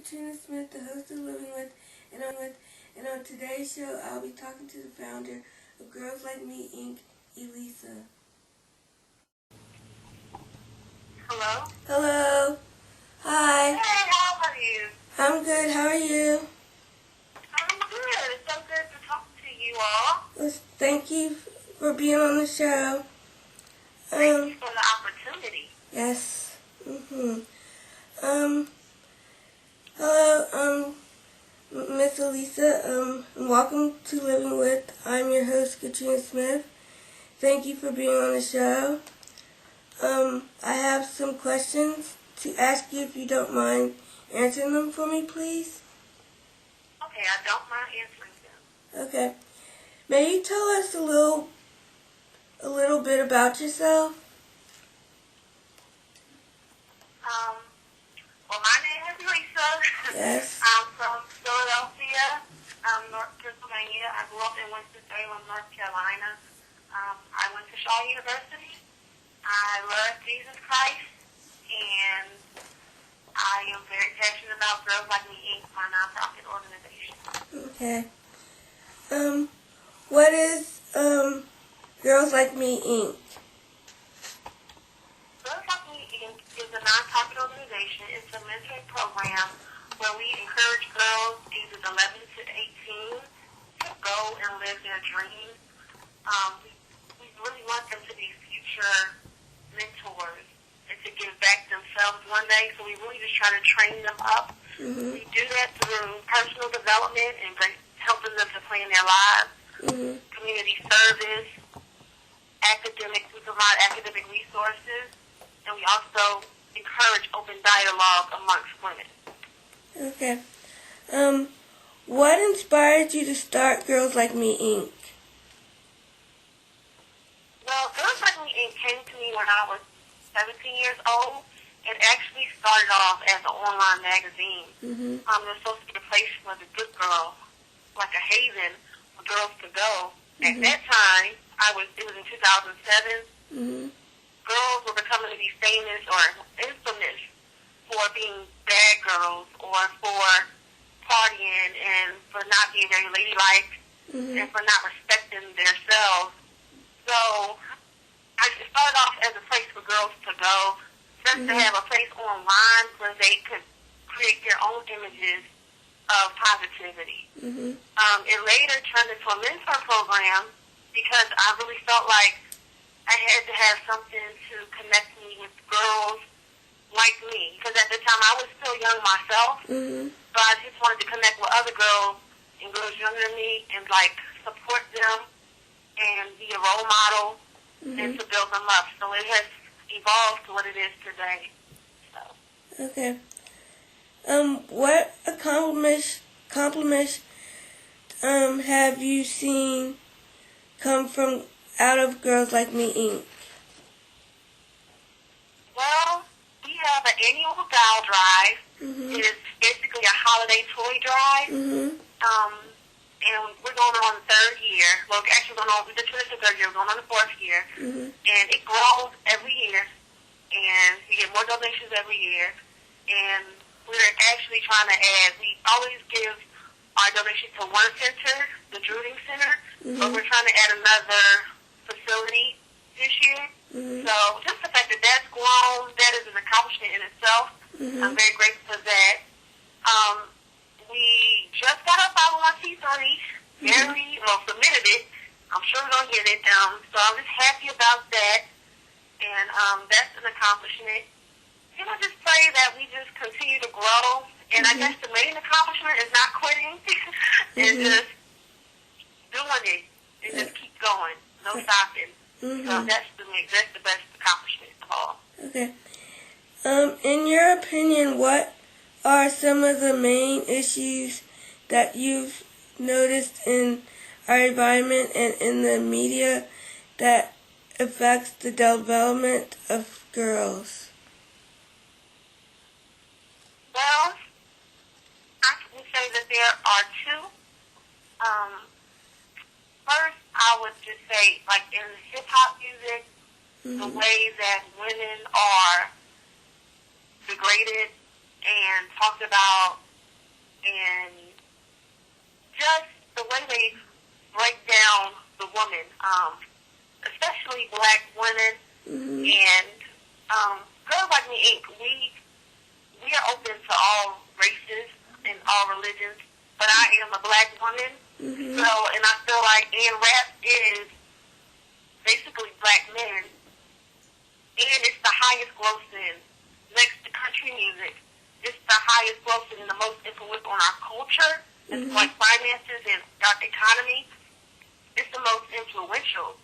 Katrina Smith, the host of Living With, and on today's show, I'll be talking to the founder of Girls Like Me, Inc., Elisa. Hello? Hello. Hi. Hey, how are you? I'm good. How are you? I'm good. It's so good to talk to you all. Well, thank you for being on the show. Thank you for the opportunity. Yes. Hello, Miss Elisa, and welcome to Living With. I'm your host, Katrina Smith. Thank you for being on the show. I have some questions to ask you if you don't mind answering them for me, please. Okay, I don't mind answering them. Okay. May you tell us a little bit about yourself? Well, my name is Lisa. Yes. I'm from Philadelphia, North Pennsylvania. I grew up in Winston-Salem, North Carolina. I went to Shaw University. I love Jesus Christ, and I am very passionate about Girls Like Me.Inc., my nonprofit organization. Okay. What is Girls Like Me, Inc.? Girls Like Me.Inc. is a nonprofit organization. It's a mentoring program where we encourage girls ages 11 to 18 to go and live their dreams. We really want them to be future mentors and to give back themselves one day. So we really just try to train them up. We do that through personal development and helping them to plan their lives, community service, we provide academic resources, and we also encourage open dialogue amongst women. Okay. What inspired you to start Girls Like Me, Inc.? Well, Girls Like Me Inc. came to me when I was 17 years old. It actually started off as an online magazine. It was supposed to be a place for the good girl, like a haven for girls to go. At that time, it was in 2007. Girls were becoming to be famous or infamous for being bad girls or for partying and for not being very ladylike and for not respecting themselves. So I started off as a place for girls to go, just to have a place online where they could create their own images of positivity. It later turned into a mentor program because I really felt like I had to have something to connect me with girls like me. Because at the time I was still young myself, so I just wanted to connect with other girls and girls younger than me and support them and be a role model and to build them up. So it has evolved to what it is today. So. Okay. What accomplishments have you seen come from out of Girls Like Me, Inc.? Well, we have an annual doll drive. It is basically a holiday toy drive. And we're going on the third year. Well, actually, we just finished the third year. We're going on the fourth year. And it grows every year. And we get more donations every year. And we're actually trying to add, we always give our donation to one center, the Drooting Center. But we're trying to add another facility this year. So just the fact that that's grown, that is an accomplishment in itself. I'm very grateful for that. We just got our 501c3, submitted it. I'm sure we're going to get it. So I'm just happy about that. And that's an accomplishment. And I just pray that we just continue to grow. And I guess the main accomplishment is not quitting and just doing it and just keep going. No stopping. So that's the best accomplishment of all. Okay. In your opinion, what are some of the main issues that you've noticed in our environment and in the media that affects the development of girls? Well, I can say that there are two. First, I would just say, in hip-hop music, the way that women are degraded and talked about and just the way they break down the woman, especially black women, and Girls Like Me, Inc., we are open to all races and all religions, but I am a black woman, so, and I feel like, and rap is basically black men, and it's the highest grossing, next to country music. It's the highest grossing and the most influence on our culture, like finances and our economy. It's the most influential.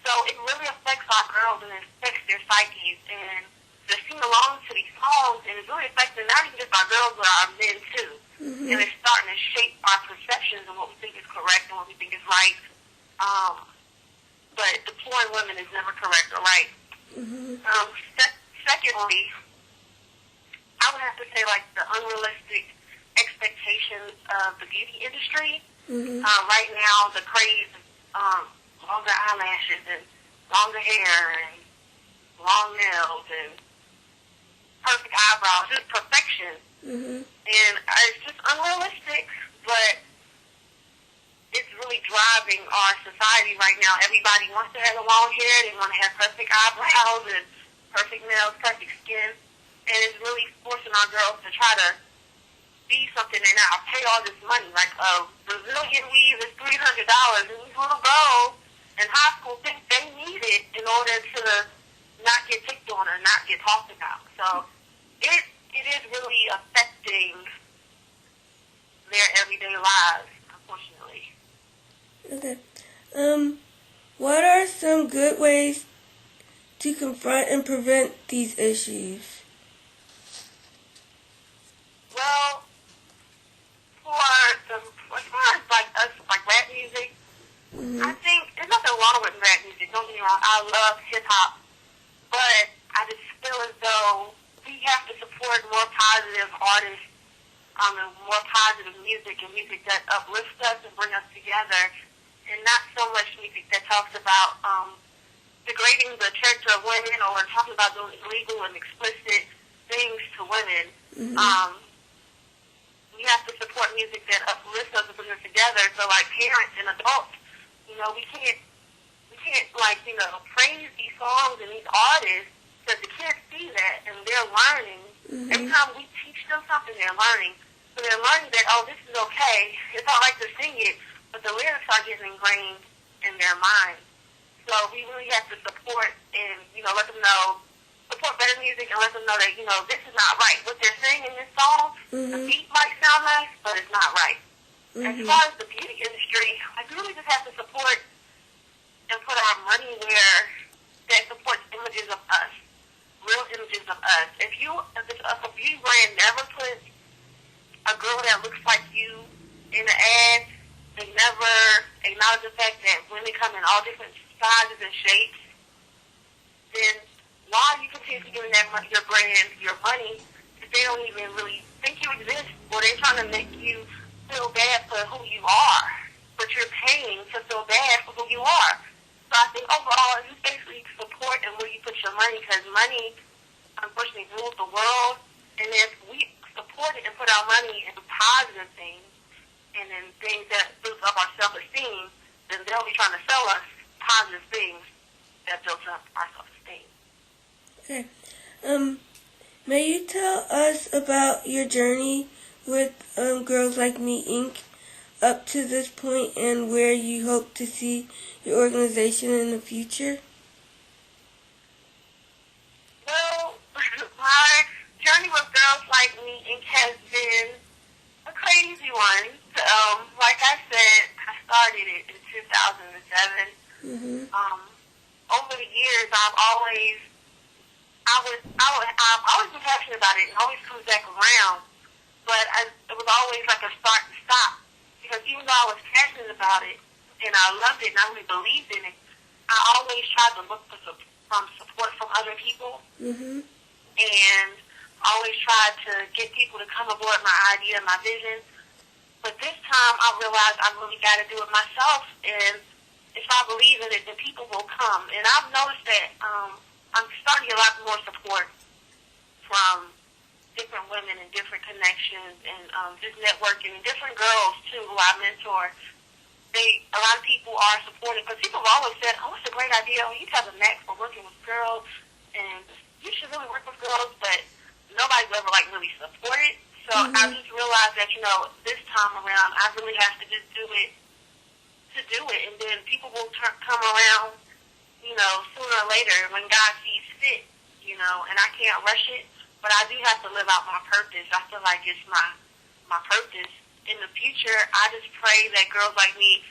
So it really affects our girls and it affects their psyches, and they're singing along to these songs, and it's really affecting not even just our girls, but our men too. And it's starting to shape our perceptions of what we think is correct and what we think is right. But deploying women is never correct or right. Secondly, I would have to say, like, the unrealistic expectations of the beauty industry. Right now, the craze is longer eyelashes and longer hair and long nails and perfect eyebrows, just perfection. And it's just unrealistic, but it's really driving our society right now. Everybody wants to have a long hair, they want to have perfect eyebrows and perfect nails, perfect skin, and it's really forcing our girls to try to be something and not pay all this money. Like a Brazilian weave is $300, and these little girls in high school think they need it in order to not get picked on or not get talked about. So it is really affecting their everyday lives, unfortunately. Okay. What are some good ways to confront and prevent these issues? Well, as far as like us, like rap music, I think there's nothing wrong with rap music. Don't get me wrong. I love hip hop, but I just feel as though we have to support more positive artists, and more positive music and music that uplifts us and bring us together, and not so much music that talks about degrading the character of women or talking about doing illegal and explicit things to women. We have to support music that uplifts us and brings us together. So, like, parents and adults, we can't like, praise these songs and these artists, because the kids see that and they're learning. Every time we teach them something, they're learning. So they're learning that, oh, this is okay. It's all right to sing it, but the lyrics are getting ingrained in their mind. So we really have to support and, let them know, support better music and let them know that, this is not right. What they're saying in this song, the beat might sound nice, but it's not right. As far as the beauty industry, I really just have to support and put our money where that supports images of us, real images of us. If a beauty brand never puts a girl that looks like you in the ad, they never acknowledge the fact that women come in all different sizes and shapes, then why are you continuously giving your brand your money if they don't even really think you exist, or they're trying to make you feel bad for who you are, but you're paying to feel bad for who you are. So I think overall, you basically support and where you put your money, because money, unfortunately, rules the world. And if we support it and put our money into positive things and in things that build up our self-esteem, then they'll be trying to sell us positive things that build up our self-esteem. Okay. May you tell us about your journey with Girls Like Me, Inc. up to this point, and where you hope to see your organization in the future? Well, my journey with Girls Like Me, Inc. has been a crazy one. Like I said, I started it in 2007. Over the years, I've always been passionate about it, and always comes back around. But it was always like a start and stop, because even though I was passionate about it and I loved it and I really believed in it, I always tried to look for support from other people, and always tried to get people to come aboard my idea, my vision. But this time, I realized I really got to do it myself, and if I believe in it, then people will come. And I've noticed that I'm starting to get a lot more support from different women and different connections and just networking and different girls too who I mentor. A lot of people are supporting because people have always said, "Oh, it's a great idea. You have a knack for working with girls, and you should really work with girls." But nobody's ever really supported. So I just realized that this time around I really have to just do it, and then people will come around, sooner or later when God sees fit, and I can't rush it. But I do have to live out my purpose. I feel like it's my purpose. In the future, I just pray that Girls Like Me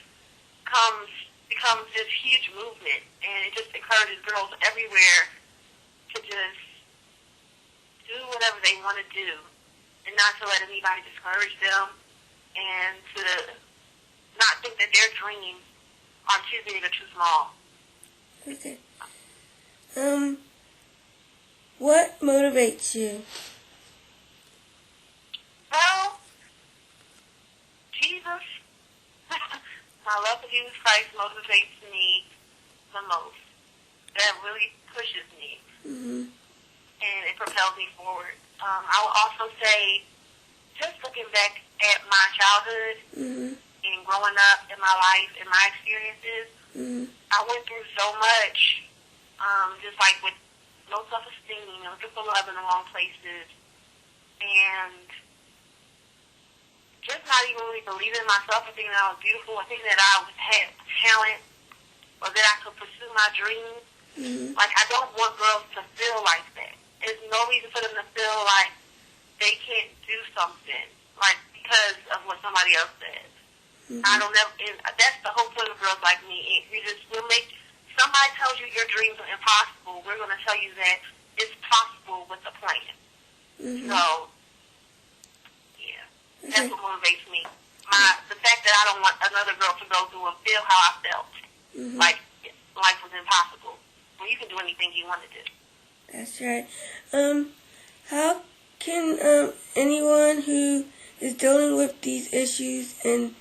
becomes this huge movement, and it just encourages girls everywhere to just do whatever they want to do, and not to let anybody discourage them, and to not think that their dreams are too big or too small. Okay. What motivates you? Well, Jesus, my love for Jesus Christ motivates me the most. That really pushes me, and it propels me forward. I will also say, just looking back at my childhood and growing up in my life and my experiences, I went through so much, just like with low self-esteem, looking for love in the wrong places, and just not even really believing in myself and thinking that I was beautiful and thinking that I had talent or that I could pursue my dreams. Like, I don't want girls to feel like that. There's no reason for them to feel like they can't do something, like, because of what somebody else says. I don't ever, and that's the whole point of Girls Like Me. We'll make, somebody tells you your dreams are impossible, we're going to tell you that it's possible with a plan. So, that's what motivates me. The fact that I don't want another girl to go through and feel how I felt. Like life was impossible. Well, you can do anything you want to do. That's right. How can anyone who is dealing with these issues and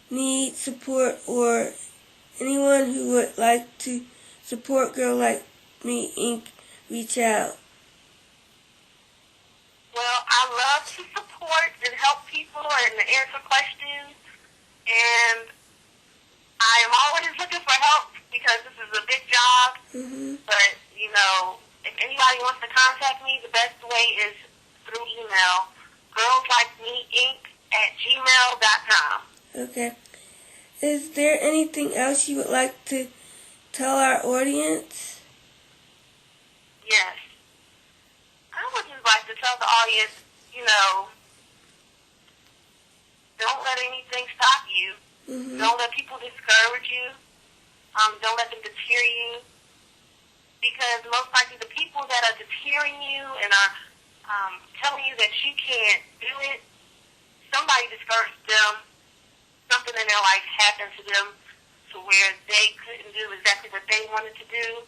needs support, or anyone who would like to support Girl Like Me, Inc., reach out? Well, I love to support and help people and answer questions, and I am always looking for help because this is a big job. But, if anybody wants to contact me, the best way is through email, girlslikemeinc@gmail.com. Okay. Is there anything else you would like to tell our audience? Yes. I would just like to tell the audience, don't let anything stop you. Don't let people discourage you. Don't let them deter you. Because most likely the people that are deterring you and are telling you that you can't do it, somebody discouraged them. Something in their life happened to them to where they couldn't do exactly what they wanted to do.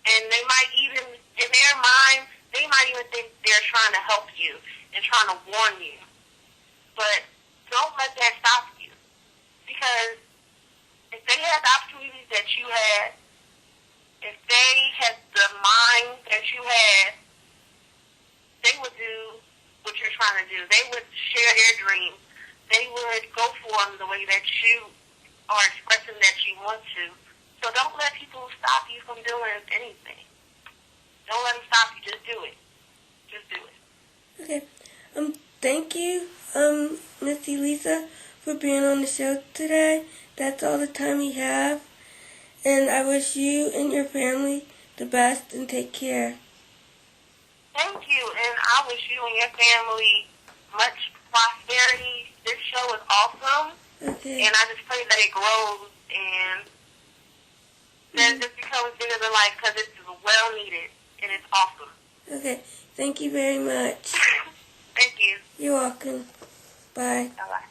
And they might even, in their mind, they might even think they're trying to help you and trying to warn you. But don't let that stop you. Because if they had the opportunities that you had, if they had the mind that you had, they would do what you're trying to do. They would share their dreams. They would go for them the way that you are expressing that you want to. So don't let people stop you from doing anything. Don't let them stop you. Just do it. Just do it. Okay. Thank you, Miss Elisa, for being on the show today. That's all the time we have. And I wish you and your family the best, and take care. Thank you, and I wish you and your family much prosperity. This show is awesome. Okay. And I just pray that it grows and that it just becomes bigger than life, because it's well needed and it's awesome. Okay. Thank you very much. Thank you. You're welcome. Bye. Bye-bye.